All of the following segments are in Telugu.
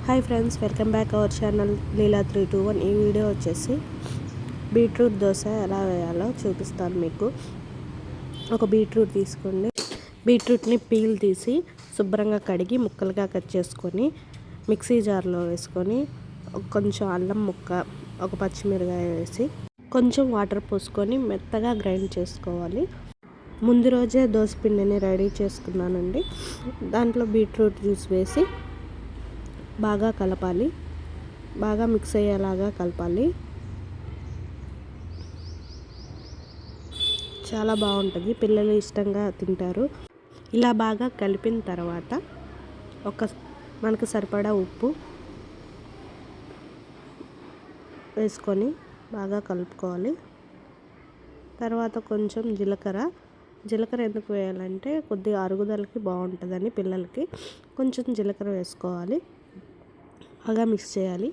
Hi friends, welcome back our channel Leela 321. ఈ వీడియో వచ్చేసి బీట్రూట్ దోశ ఎలా వేయాలో చూపిస్తాను మీకు. ఒక బీట్రూట్ తీసుకోండి. బీట్రూట్ని పీల్ తీసి శుభ్రంగా కడిగి ముక్కలుగా కట్ చేసుకొని మిక్సీ జార్లో వేసుకొని కొంచెం అల్లం ముక్క, ఒక పచ్చిమిరకాయ వేసి కొంచెం వాటర్ పోసుకొని మెత్తగా గ్రైండ్ చేసుకోవాలి. ముందు రోజే దోశ పిండిని రెడీ చేసుకున్నానండి. దాంట్లో బీట్రూట్ జ్యూస్ వేసి బాగా కలపాలి. బాగా మిక్స్ అయ్యేలాగా కలపాలి. చాలా బాగుంటుంది, పిల్లలు ఇష్టంగా తింటారు. ఇలా బాగా కలిపిన తర్వాత మనకు సరిపడా ఉప్పు వేసుకొని బాగా కలుపుకోవాలి. తర్వాత కొంచెం జీలకర్ర ఎందుకు వేయాలంటే కొద్దిగా అరుగుదలకి బాగుంటుందని పిల్లలకి కొంచెం జీలకర్ర వేసుకోవాలి. బాగా మిక్స్ చేయాలి.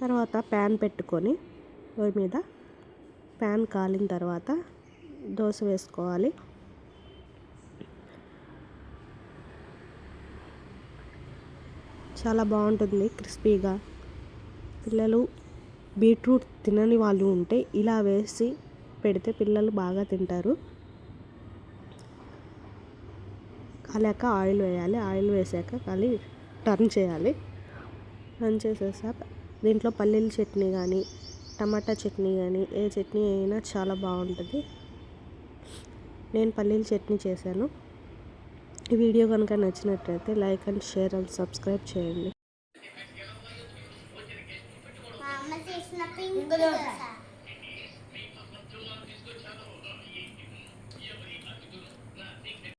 తర్వాత ప్యాన్ పెట్టుకొని పొయ్యి మీద ప్యాన్ కాలిన తర్వాత దోశ వేసుకోవాలి. చాలా బాగుంటుంది క్రిస్పీగా. పిల్లలు బీట్రూట్ తినని వాళ్ళు ఉంటే ఇలా వేసి పెడితే పిల్లలు బాగా తింటారు. కాలాక ఆయిల్ వేయాలి. ఆయిల్ వేసాక టర్న్ చేయాలి. రన్ చేసేసాక దీంట్లో పల్లీల చట్నీ కానీ టమాటా చట్నీ కానీ ఏ చట్నీ అయినా చాలా బాగుంటుంది. నేను పల్లీల చట్నీ చేశాను. ఈ వీడియో కనుక నచ్చినట్లయితే like and share and subscribe చేయండి.